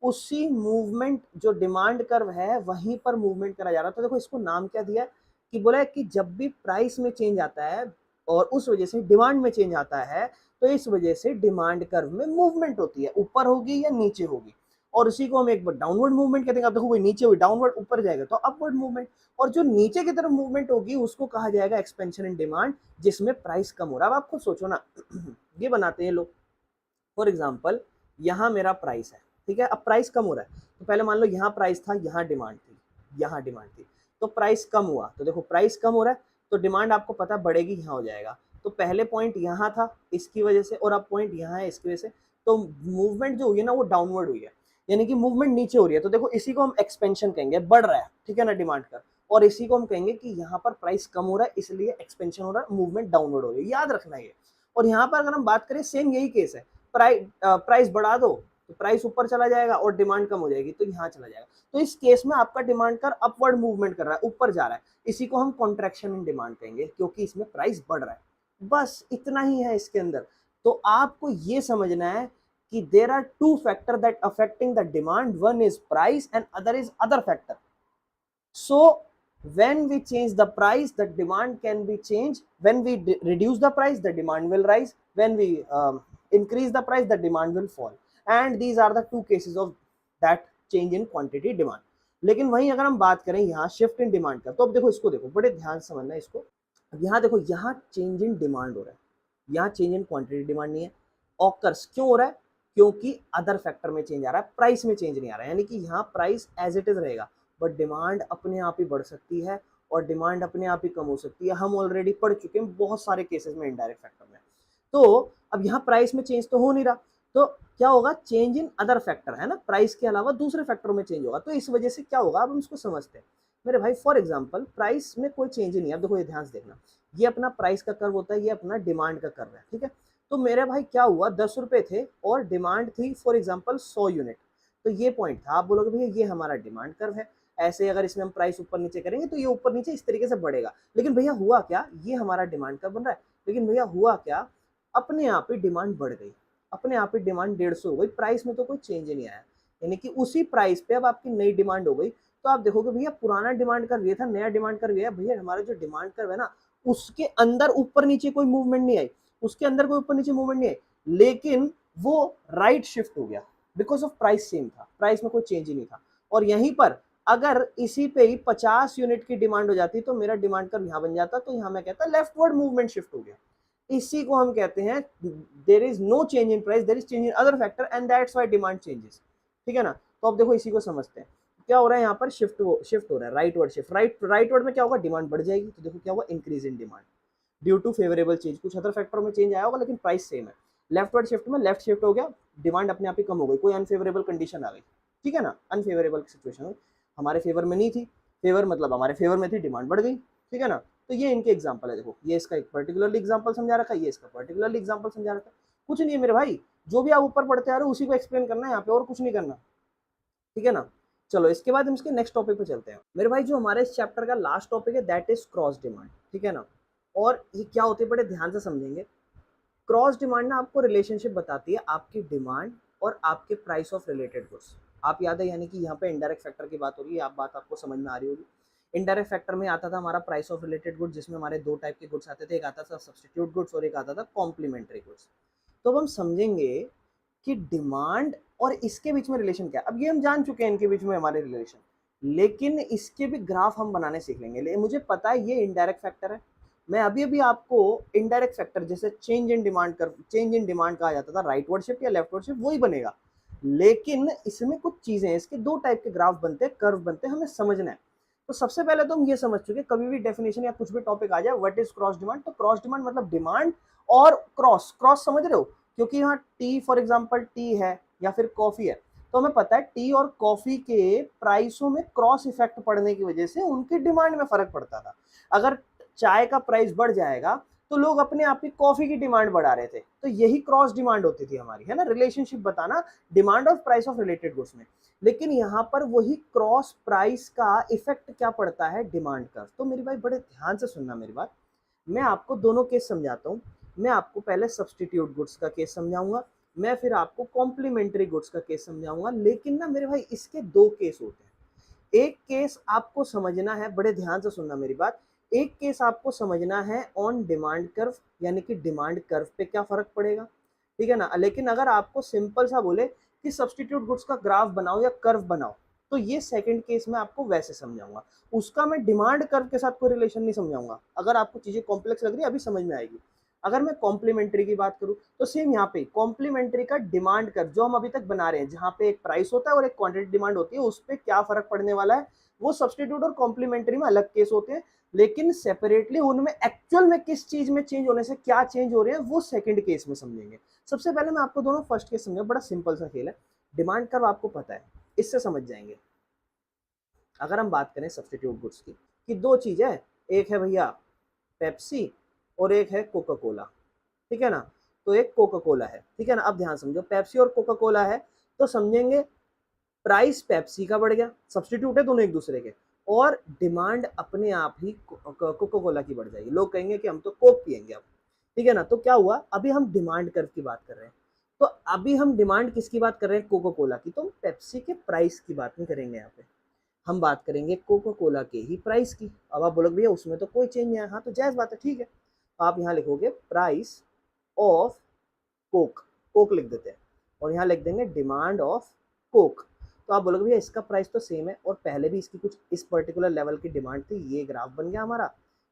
उसी मूवमेंट जो डिमांड कर्व है वहीं पर मूवमेंट करा जा रहा है। तो देखो इसको नाम क्या दिया है कि बोला है कि जब भी प्राइस में चेंज आता है और उस वजह से डिमांड में चेंज आता है, तो इस वजह से डिमांड कर्व में मूवमेंट होती है, ऊपर होगी या नीचे होगी। और उसी को हम एक बार डाउनवर्ड मूवमेंट कहते हैं। अब देखो वही नीचे हुई, डाउनवर्ड ऊपर जाएगा तो अपवर्ड मूवमेंट, और जो नीचे की तरफ मूवमेंट होगी उसको कहा जाएगा एक्सपेंशन इन डिमांड, जिसमें प्राइस कम हो रहा है। अब आप खुद सोचो ना, ये बनाते हैं लोग। फॉर एग्जाम्पल यहाँ मेरा प्राइस है, ठीक है, अब प्राइस कम हो रहा है, तो पहले मान लो यहाँ प्राइस था, यहाँ डिमांड थी, यहाँ डिमांड थी, तो प्राइस कम हुआ, तो देखो प्राइस कम हो रहा है तो डिमांड आपको पता बढ़ेगी, यहाँ हो जाएगा। तो पहले पॉइंट यहाँ था इसकी वजह से, और अब पॉइंट यहाँ है इसकी वजह से, तो मूवमेंट जो हुई है ना वो डाउनवर्ड हुई है, यानी कि मूवमेंट नीचे हो रही है। तो देखो इसी को हम एक्सपेंशन कहेंगे, बढ़ रहा है, ठीक है ना, डिमांड का। और इसी को हम कहेंगे कि यहाँ पर प्राइस कम हो रहा है इसलिए एक्सपेंशन हो रहा है, मूवमेंट डाउनवर्ड हो रही है, याद रखना ये। और यहाँ पर अगर हम बात करें सेम यही केस है, प्राइस बढ़ा दो तो प्राइस ऊपर चला जाएगा और डिमांड कम हो जाएगी तो यहाँ चला जाएगा। तो इस केस में आपका डिमांड कर अपवर्ड मूवमेंट कर रहा है, ऊपर जा रहा है, इसी को हम कॉन्ट्रैक्शन इन डिमांड कहेंगे क्योंकि इसमें प्राइस बढ़ रहा है। बस इतना ही है इसके अंदर। तो आपको ये समझना है कि there are two factor that affecting the demand, one is price and other is other factor. So when we change the price, the demand can be changed. When we reduce the price, the demand will rise. When we increase the price, the demand will fall. And these are the two cases of that change in quantity demand. लेकिन वहीं अगर हम बात करें यहाँ shift in demand का, तो अब देखो इसको, देखो बड़े ध्यान से समझना इसको। अब यहाँ देखो, यहाँ चेंज इन डिमांड हो रहा है, यहाँ चेंज इन क्वांटिटी डिमांड नहीं है। ऑकर्स क्यों हो रहा है? क्योंकि अदर फैक्टर में चेंज आ रहा है, प्राइस में चेंज नहीं आ रहा है। यानी कि यहाँ प्राइस एज इट इज रहेगा, बट डिमांड अपने आप ही बढ़ सकती है और डिमांड अपने आप ही कम हो सकती है। हम ऑलरेडी पढ़ चुके हैं बहुत सारे केसेस में इनडायरेक्ट फैक्टर में। तो अब यहाँ प्राइस में चेंज तो हो नहीं रहा, तो क्या होगा, चेंज इन अदर फैक्टर, है ना, प्राइस के अलावा दूसरे फैक्टरों में चेंज होगा। तो इस वजह से क्या होगा, अब हम इसको समझते हैं मेरे भाई। फॉर एग्जाम्पल प्राइस में कोई चेंज नहीं है। अब देखो ये ध्यान से देखना, ये अपना प्राइस का कर्व होता है, ये अपना डिमांड का कर्व है, ठीक है। तो मेरे भाई क्या हुआ, 10 रुपए थे और डिमांड थी फॉर एग्जाम्पल 100 यूनिट, तो ये पॉइंट था। आप बोलोगे भैया ये हमारा डिमांड कर्व है, ऐसे अगर इसमें हम प्राइस ऊपर नीचे करेंगे तो ये ऊपर नीचे इस तरीके से बढ़ेगा। लेकिन भैया हुआ क्या, ये हमारा डिमांड कर्व बन रहा है, लेकिन भैया हुआ क्या, अपने आप ही डिमांड बढ़ गई, अपने आप ही डिमांड 150 हो गई, प्राइस में तो कोई चेंज नहीं आया। यानी कि उसी प्राइस पे अब आपकी नई डिमांड हो गई। तो आप देखोगे भैया पुराना डिमांड कर्व ये था, नया डिमांड कर्व ये है, भैया हमारा जो डिमांड कर्व है ना उसके अंदर ऊपर नीचे कोई मूवमेंट नहीं आई, उसके अंदर कोई ऊपर नीचे मूवमेंट नहीं आई, लेकिन वो राइट शिफ्ट हो गया बिकॉज ऑफ प्राइस सेम था, प्राइस में कोई चेंज ही नहीं था। और यहीं पर अगर इसी पे ही 50 यूनिट की डिमांड हो जाती तो मेरा डिमांड कर्व यहाँ बन जाता, तो यहाँ मैं कहता लेफ्टवर्ड मूवमेंट शिफ्ट हो गया। इसी को हम कहते हैं there is no change in price, there is change in other factor and that's why demand changes. ठीक है ना। तो अब देखो इसी को समझते हैं क्या हो रहा है यहाँ पर, शिफ्ट हो रहा है, राइटवर्ड शिफ्ट। राइटवर्ड में क्या होगा, डिमांड बढ़ जाएगी, तो देखो क्या होगा, increase in demand due to favourable change. कुछ अदर फैक्टर में चेंज आया होगा लेकिन प्राइस सेम है। लेफ्टवर्ड शिफ्ट में लेफ्ट शिफ्ट हो गया, डिमांड अपने आप ही कम हो गई, कोई अनफेवरेबल कंडीशन आ गई। ठीक है ना, अनफेवरेबल सिचुएशन हमारे फेवर में नहीं थी, फेवर मतलब हमारे फेवर में थी, डिमांड बढ़ गई। ठीक है ना। तो ये इनके एग्जांपल है, देखो ये इसका एक पर्टिकुलरली एग्जांपल समझा रखा है, ये इसका पर्टिकुलरली एग्जांपल समझा रखा है। कुछ नहीं है मेरे भाई, जो भी आप ऊपर पढ़ते आ रहे हो उसी को एक्सप्लेन करना है यहाँ पे, और कुछ नहीं करना। ठीक है ना। चलो इसके बाद हम इसके नेक्स्ट टॉपिक पे चलते हैं मेरे भाई। जो हमारे इस चैप्टर का लास्ट टॉपिक है दैट इज क्रॉस डिमांड। ठीक है ना। और ये क्या होते हैं बड़े ध्यान से समझेंगे। क्रॉस डिमांड ना आपको रिलेशनशिप बताती है आपकी डिमांड और आपके प्राइस ऑफ रिलेटेड गुड्स। आप याद है, यानी कि यहाँ पे इनडायरेक्ट फैक्टर की बात हो रही है, आप बात आपको समझ में आ रही होगी। इनडायरेक्ट फैक्टर में आता था हमारा प्राइस ऑफ रिलेटेड गुड्स, जिसमें हमारे दो टाइप के गुड्स आते थे, एक आता था सब्स्टिट्यूट गुड्स और एक आता था कॉम्प्लीमेंट्री गुड्स। तो अब हम समझेंगे कि डिमांड और इसके बीच में रिलेशन क्या है। अब ये हम जान चुके हैं इनके बीच में हमारे रिलेशन, लेकिन इसके भी ग्राफ हम बनाने सीख लेंगे। लेकिन मुझे पता है ये इनडायरेक्ट फैक्टर है, मैं अभी अभी आपको इनडायरेक्ट फैक्टर जैसे चेंज इन डिमांड कर, चेंज इन डिमांड कहा जाता था, राइटवर्ड शिफ्ट या लेफ्टवर्ड शिफ्ट, वही बनेगा। लेकिन इसमें कुछ चीजें हैं, इसके दो टाइप के ग्राफ बनते हैं, कर्व बनते हैं, हमें समझना है। तो सबसे पहले तो हम ये समझ चुके, कभी भी डेफिनेशन या कुछ भी टॉपिक आ जाए व्हाट इज क्रॉस डिमांड, तो क्रॉस डिमांड मतलब डिमांड और क्रॉस, क्रॉस समझ रहे हो, क्योंकि यहाँ टी फॉर एग्जांपल टी है या फिर कॉफी है, तो हमें पता है टी और कॉफी के प्राइसों में क्रॉस इफेक्ट पड़ने की वजह से उनकी डिमांड में फर्क पड़ता था। अगर चाय का प्राइस बढ़ जाएगा तो लोग अपने आप ही कॉफी की डिमांड बढ़ा रहे थे, तो यही क्रॉस डिमांड होती थी हमारी, है ना, रिलेशनशिप बताना डिमांड और प्राइस ऑफ रिलेटेड गुड्स में। लेकिन यहाँ पर वही क्रॉस प्राइस का इफेक्ट क्या पड़ता है, डिमांड कर्व। तो मेरी भाई बड़े ध्यान से सुनना मेरी बात, मैं आपको दोनों केस समझाता हूँ। मैं आपको पहले सब्स्टिट्यूट गुड्स का केस समझाऊंगा, मैं फिर आपको कॉम्प्लीमेंट्री गुड्स का केस समझाऊंगा। लेकिन ना मेरे भाई इसके दो केस होते हैं, एक केस आपको समझना है, बड़े ध्यान से सुनना मेरी बात, एक केस आपको समझना है ऑन डिमांड कर्व, यानी कि डिमांड कर्व पे क्या फर्क पड़ेगा। ठीक है ना। लेकिन अगर आपको सिंपल सा बोले कि सब्स्टिट्यूट गुड्स का ग्राफ बनाओ या कर्व बनाओ, तो ये सेकंड केस में आपको वैसे समझाऊंगा, उसका मैं डिमांड कर्व के साथ कोई रिलेशन नहीं समझाऊंगा। अगर आपको चीजें कॉम्प्लेक्स लग रही है अभी समझ में आएगी। अगर मैं कॉम्प्लीमेंट्री की बात करूं तो सेम यहाँ पे कॉम्प्लीमेंट्री का डिमांड कर्व जो हम अभी तक बना रहे हैं, जहां पे एक प्राइस होता है और एक क्वांटिटी डिमांड होती है, उस पर क्या फर्क पड़ने वाला है, वो सब्स्टिट्यूट और कॉम्प्लीमेंट्री में अलग केस होते हैं। लेकिन सेपरेटली उनमें एक्चुअल में किस चीज में चेंज होने से क्या चेंज हो रहे हैं वो सेकंड केस में समझेंगे। सबसे पहले मैं आपको दोनों फर्स्ट केस समझाऊं, बड़ा सिंपल सा खेल है। डिमांड कर्व आपको पता है, इससे समझ जाएंगे। अगर हम बात करें सब्स्टिट्यूट गुड्स की, कि दो चीज है, एक है भैया पेप्सी और एक है कोका कोला। ठीक है ना। तो एक कोका कोला है, ठीक है ना। अब ध्यान समझो, पेप्सी और कोका कोला है, तो समझेंगे प्राइस पेप्सी का बढ़ गया, सब्स्टिट्यूट है दोनों एक दूसरे के, और डिमांड अपने आप ही कोका कोला की बढ़ जाएगी। लोग कहेंगे कि हम तो कोक पियेंगे अब। ठीक है ना। तो क्या हुआ, अभी हम डिमांड कर्व की बात कर रहे हैं, तो अभी हम डिमांड किसकी बात कर रहे हैं, कोका कोला की। तो हम पेप्सी के प्राइस की बात नहीं करेंगे, यहाँ पे हम बात करेंगे कोका कोला के ही प्राइस की। अब आप बोलोगे भैया उसमें तो कोई चेंज नहीं है, हाँ तो जायज बात है, ठीक है। आप यहाँ लिखोगे प्राइस ऑफ कोक, कोक लिख देते हैं, और यहाँ लिख देंगे डिमांड ऑफ कोक। तो आप बोलोगे भैया इसका प्राइस तो सेम है और पहले भी इसकी कुछ इस पर्टिकुलर लेवल की डिमांड थी, ये ग्राफ बन गया हमारा,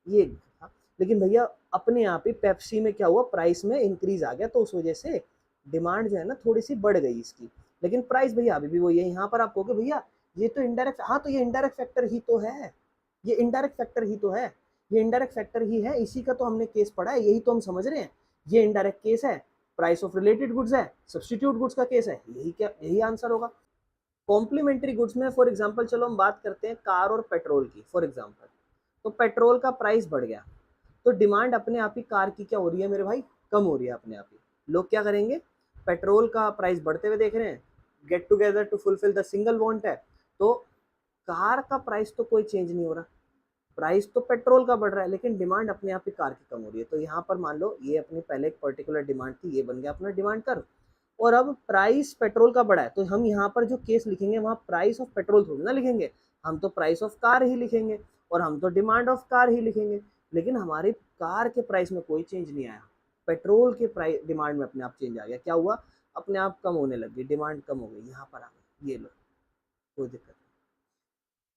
ये था। लेकिन भैया अपने आप ही पेप्सी में क्या हुआ, प्राइस में इंक्रीज आ गया, तो उस वजह से डिमांड जो है ना थोड़ी सी बढ़ गई इसकी, लेकिन प्राइस भैया अभी भी वही है। यहाँ पर आप कहोगे भैया ये तो इनडायरेक्ट, हाँ तो ये इनडायरेक्ट फैक्टर ही तो है, ये इनडायरेक्ट फैक्टर ही तो है, ये इनडायरेक्ट फैक्टर ही है, इसी का तो हमने केस पढ़ा है, यही तो हम समझ रहे हैं, ये इनडायरेक्ट केस है, प्राइस ऑफ रिलेटेड गुड्स है, सब्स्टिट्यूट गुड्स का केस है, यही क्या, यही आंसर होगा। कॉम्प्लीमेंट्री गुड्स में फॉर एग्जांपल चलो हम बात करते हैं कार और पेट्रोल की फॉर एग्जांपल, तो पेट्रोल का प्राइस बढ़ गया, तो डिमांड अपने आप ही कार की क्या हो रही है मेरे भाई, कम हो रही है अपने आप ही। लोग क्या करेंगे, पेट्रोल का प्राइस बढ़ते हुए देख रहे हैं, get together to fulfil the single want है, तो कार का प्राइस तो कोई चेंज नहीं हो रहा, प्राइस तो पेट्रोल का बढ़ रहा है, लेकिन डिमांड अपने आप ही कार की कम हो रही है। तो यहाँ पर मान लो ये अपनी पहले एक पर्टिकुलर डिमांड थी, ये बन गया अपना डिमांड कर्व, और अब प्राइस पेट्रोल का बढ़ा है, तो हम यहाँ पर जो केस लिखेंगे वहाँ प्राइस ऑफ पेट्रोल थोड़ी ना लिखेंगे, हम तो प्राइस ऑफ कार ही लिखेंगे और हम तो डिमांड ऑफ कार ही लिखेंगे। लेकिन हमारे कार के प्राइस में कोई चेंज नहीं आया, पेट्रोल के प्राइस डिमांड में अपने आप चेंज आ गया। क्या हुआ, अपने आप कम होने लगी, डिमांड कम हो गई, यहाँ पर आ गई, ये लो, कोई दिक्कत नहीं।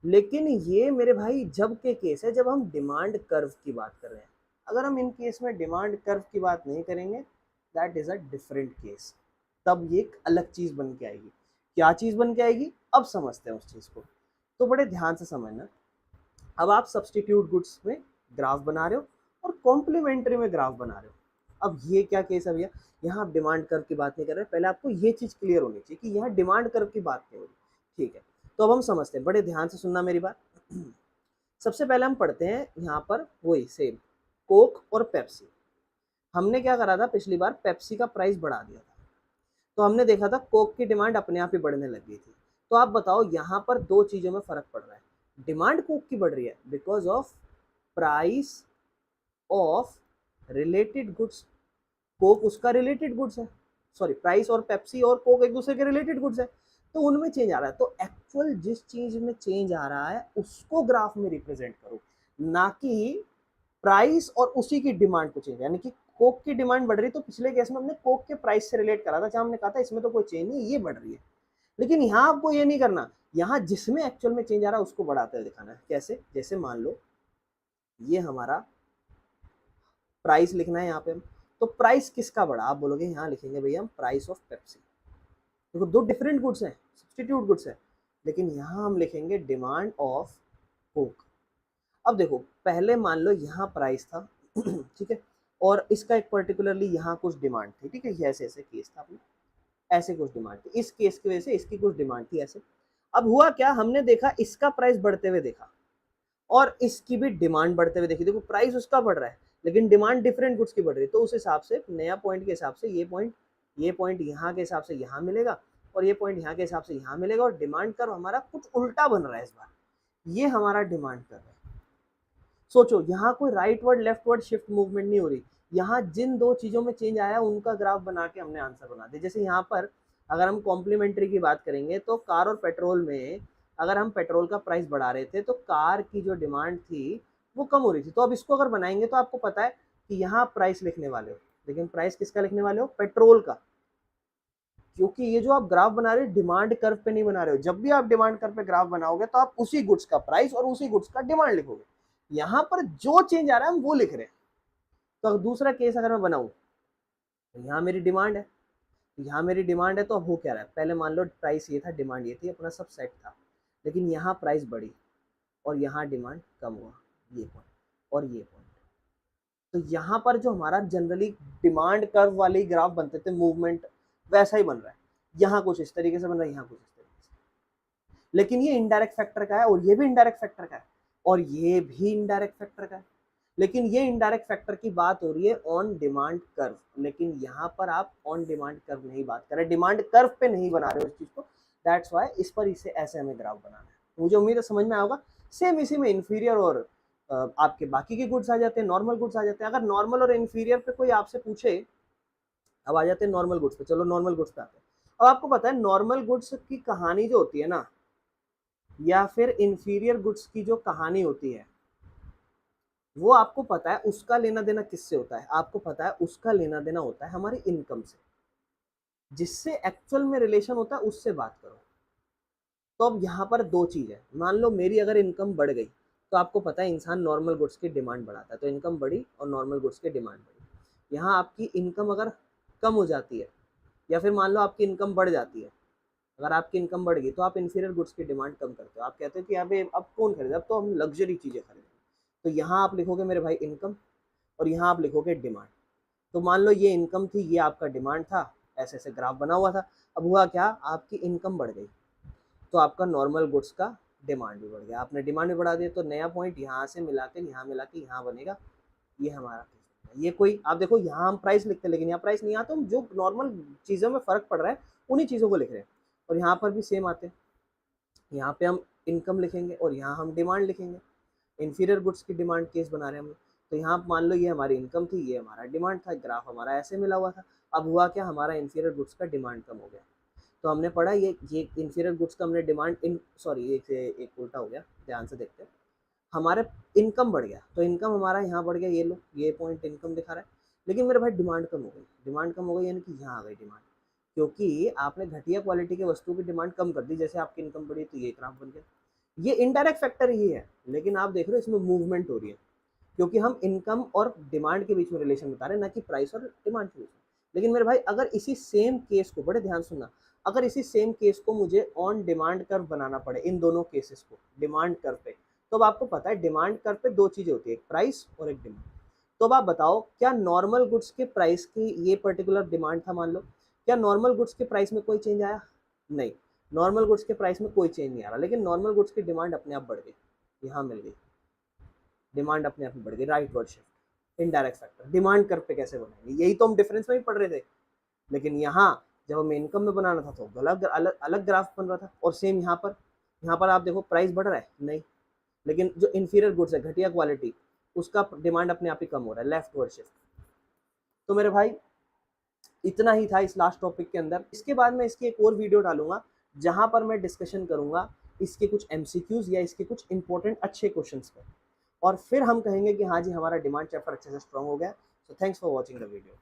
लेकिन ये मेरे भाई जब के केस है जब हम डिमांड कर्व की बात कर रहे हैं। अगर हम इन केस में डिमांड कर्व की बात नहीं करेंगे, that is a different case, तब ये एक अलग चीज बन के आएगी। क्या चीज बन के आएगी, अब समझते हैं उस चीज को, तो बड़े ध्यान से समझना। अब आप सब्सटीट्यूट गुड्स में ग्राफ बना रहे हो और कॉम्प्लीमेंट्री में ग्राफ बना रहे हो। अब ये क्या केस है भैया, यहाँ आप डिमांड कर्व की बात नहीं कर रहे, पहले आपको ये चीज क्लियर होनी चाहिए कि यहाँ डिमांड कर्व की बात नहीं हो रही, ठीक है। तो अब हम समझते हैं, बड़े ध्यान से सुनना मेरी बात। सबसे पहले हम पढ़ते हैं यहाँ पर वही सेम कोक और पेप्सी। हमने क्या करा था पिछली बार, पेप्सी का प्राइस बढ़ा दिया था, तो हमने देखा था कोक की डिमांड अपने आप ही बढ़ने लग गई थी। तो आप बताओ यहाँ पर दो चीजों में फर्क पड़ रहा है, डिमांड कोक की बढ़ रही है because of price of related goods, Coke उसका रिलेटेड गुड्स है, सॉरी प्राइस और पेप्सी और कोक एक दूसरे के रिलेटेड गुड्स है, तो उनमें चेंज आ रहा है। तो एक्चुअल जिस चीज में चेंज आ रहा है उसको ग्राफ में रिप्रेजेंट करो, ना कि प्राइस और उसी की डिमांड को चेंज। यानी कि कोक की डिमांड बढ़ रही, तो पिछले केस में हमने कोक के प्राइस से रिलेट करा था, जहां हमने कहा था इसमें तो कोई चेंज नहीं, ये बढ़ रही है। लेकिन यहाँ आपको ये नहीं करना, यहाँ जिसमें एक्चुअल में चेंज आ रहा है उसको बढ़ाते हुए दिखाना है। कैसे, जैसे मान लो ये हमारा प्राइस लिखना है यहाँ पे हम, तो प्राइस किसका बढ़ा, आप बोलोगे यहाँ लिखेंगे भैया हम प्राइस ऑफ पेप्सी। देखो दो डिफरेंट गुड्स हैं, सब्स्टिट्यूट गुड्स है, लेकिन यहाँ हम लिखेंगे डिमांड ऑफ कोक। अब देखो पहले मान लो यहाँ प्राइस था ठीक है, और इसका एक पर्टिकुलरली यहाँ कुछ डिमांड थी, ठीक है, ये ऐसे ऐसे केस था अपने, ऐसे कुछ डिमांड थी, इस केस की वजह से इसकी कुछ डिमांड थी ऐसे। अब हुआ क्या, हमने देखा इसका प्राइस बढ़ते हुए देखा और इसकी भी डिमांड बढ़ते हुए देखी। देखो प्राइस उसका बढ़ रहा है लेकिन डिमांड डिफरेंट गुड्स की बढ़ रही है, तो उस हिसाब से नया पॉइंट के हिसाब से ये पॉइंट यहाँ के हिसाब से यहाँ मिलेगा और ये पॉइंट यहाँ के हिसाब से यहाँ मिलेगा, और डिमांड कर्व हमारा कुछ उल्टा बन रहा है इस बार। ये हमारा डिमांड कर्व है। सोचो यहाँ कोई right word left word shift movement नहीं हो रही, यहाँ जिन दो चीजों में चेंज आया उनका ग्राफ बना के हमने आंसर बना दिया। जैसे यहाँ पर अगर हम कॉम्प्लीमेंट्री की बात करेंगे तो कार और पेट्रोल में अगर हम पेट्रोल का प्राइस बढ़ा रहे थे तो कार की जो डिमांड थी वो कम हो रही थी। तो अब इसको अगर बनाएंगे तो आपको पता है कि यहाँ प्राइस लिखने वाले हो, लेकिन प्राइस किसका लिखने वाले हो, पेट्रोल का, क्योंकि ये जो आप ग्राफ बना रहे हो डिमांड कर्व पे नहीं बना रहे हो। जब भी आप डिमांड कर्व पे ग्राफ बनाओगे तो आप उसी गुड्स का प्राइस और उसी गुड्स का डिमांड लिखोगे। यहाँ पर जो चेंज आ रहा है हम वो लिख रहे हैं। तो अगर दूसरा केस अगर मैं बनाऊं तो यहाँ मेरी डिमांड है, यहाँ मेरी डिमांड है, तो अब हो क्या रहा है, पहले मान लो प्राइस ये था, डिमांड ये थी, अपना सब सेट था, लेकिन यहाँ प्राइस बढ़ी और यहाँ डिमांड कम हुआ, ये पॉइंट और ये पॉइंट। तो यहाँ पर जो हमारा जनरली डिमांड कर्व वाले ग्राफ बनते थे मूवमेंट वैसा ही बन रहा है, यहाँ कुछ इस तरीके से बन रहा है, यहाँ कुछ इस तरीके से। लेकिन ये इनडायरेक्ट फैक्टर का है और ये भी इनडायरेक्ट फैक्टर का है और ये भी इनडायरेक्ट फैक्टर का है, लेकिन ये इनडायरेक्ट फैक्टर की बात हो रही है ऑन डिमांड कर्व, लेकिन यहाँ पर आप ऑन डिमांड कर्व नहीं बात कर रहे, डिमांड कर्व पे नहीं बना रहे हो इस चीज को। दैट्स वाई इस पर इसे ऐसे हमें ग्राफ बनाना है। मुझे उम्मीद है समझ में आएगा। सेम इसी में इंफीरियर और आपके बाकी के गुड्स आ जाते हैं, नॉर्मल गुड्स आ जाते हैं। अगर नॉर्मल और इंफीरियर पे कोई आपसे पूछे, अब आ जाते हैं नॉर्मल गुड्स पे। चलो नॉर्मल गुड्स पे आते हैं। अब आपको पता है नॉर्मल गुड्स की कहानी जो होती है ना, या फिर इंफीरियर गुड्स की जो कहानी होती है, वो आपको पता है उसका लेना देना किससे होता है, आपको पता है उसका लेना देना होता है हमारी इनकम से, जिससे एक्चुअल में रिलेशन होता है उससे बात करो। तो अब यहाँ पर दो चीज है, मान लो मेरी अगर इनकम बढ़ गई तो आपको पता है इंसान नॉर्मल गुड्स की डिमांड बढ़ाता है, तो इनकम बढ़ी और नॉर्मल गुड्स की डिमांड बढ़ी। यहाँ आपकी इनकम अगर कम हो जाती है या फिर मान लो आपकी इनकम बढ़ जाती है, अगर आपकी इनकम बढ़ गई तो आप इंफीरियर गुड्स की डिमांड कम करते हो, आप कहते हो कि अबे अब कौन खरीदे, अब तो हम लग्जरी चीजें खरीदें। तो यहाँ आप लिखोगे मेरे भाई इनकम और यहाँ आप लिखोगे डिमांड। तो मान लो ये इनकम थी, ये आपका डिमांड था, ऐसे ऐसे ग्राफ बना हुआ था। अब हुआ क्या, आपकी इनकम बढ़ गई तो आपका नॉर्मल गुड्स का डिमांड भी बढ़ गया, आपने डिमांड भी बढ़ा दिया, तो नया पॉइंट यहाँ से मिला के यहाँ बनेगा, ये हमारा। ये कोई आप देखो यहाँ हम प्राइस लिखते हैं लेकिन यहाँ प्राइस नहीं आता, हम जो नॉर्मल चीज़ों में फर्क पड़ रहा है उन्हीं चीज़ों को लिख रहे हैं। और यहाँ पर भी सेम आते हैं, यहाँ पे हम इनकम लिखेंगे और यहाँ हम डिमांड लिखेंगे। इंफीरियर गुड्स की डिमांड केस बना रहे हैं हम। तो यहाँ मान लो ये हमारी इनकम थी, ये हमारा डिमांड था, ग्राफ हमारा ऐसे मिला हुआ था। अब हुआ क्या, हमारा इंफीरियर गुड्स का डिमांड कम हो गया। तो हमने पढ़ा ये इंफीरियर गुड्स का हमने डिमांड इन सॉरी एक उल्टा हो गया, ध्यान से देखते हैं। हमारे इनकम बढ़ गया, तो इनकम हमारा यहाँ बढ़ गया, ये लो ये पॉइंट इनकम दिखा रहा है। लेकिन मेरे भाई डिमांड कम हो गई, डिमांड कम हो गई यानी कि यहाँ आ गई डिमांड, क्योंकि आपने घटिया क्वालिटी के वस्तु की डिमांड कम कर दी, जैसे आपकी इनकम बढ़ी तो ये ग्राफ बन गया। ये इनडायरेक्ट फैक्टर ही है, लेकिन आप देख रहे हो इसमें मूवमेंट हो रही है, क्योंकि हम इनकम और डिमांड के बीच में रिलेशन बता रहे हैं, ना कि प्राइस और डिमांड के बीच में। लेकिन मेरे भाई अगर इसी सेम केस को, बड़े ध्यान सुनना, अगर इसी सेम केस को मुझे ऑन डिमांड कर्व बनाना पड़े, इन दोनों केसेस को डिमांड कर्व पे, तो अब आपको पता है डिमांड कर्व पे दो चीजें होती है, एक प्राइस और एक डिमांड। तो अब आप बताओ, क्या नॉर्मल गुड्स के प्राइस की ये पर्टिकुलर डिमांड था मान लो, क्या नॉर्मल गुड्स के प्राइस में कोई चेंज आया? नहीं, नॉर्मल गुड्स के प्राइस में कोई चेंज नहीं आ रहा, लेकिन नॉर्मल गुड्स की डिमांड अपने आप बढ़ गई, यहाँ मिल गई डिमांड अपने आप में बढ़ गई, right word shift, indirect factor. Demand curve पे कैसे बनाएंगे, यही तो हम डिफरेंस में भी पढ़ रहे थे, लेकिन यहाँ जब हमें इनकम में बनाना था तो अलग अलग अलग ग्राफ बन रहा था। और सेम यहाँ पर आप देखो प्राइस बढ़ रहा है नहीं, लेकिन जो इंफीरियर गुड्स है, घटिया क्वालिटी, उसका डिमांड अपने आप ही कम हो रहा है, लेफ्ट वर्ड शिफ्ट। तो मेरे भाई इतना ही था इस लास्ट टॉपिक के अंदर। इसके बाद मैं इसकी एक और वीडियो डालूंगा जहां पर मैं डिस्कशन करूंगा इसके कुछ एमसीक्यूज या इसके कुछ इंपॉर्टेंट अच्छे क्वेश्चंस पर, और फिर हम कहेंगे कि हाँ जी हमारा डिमांड चैप्टर अच्छे से स्ट्रांग हो गया। So thanks for watching the video.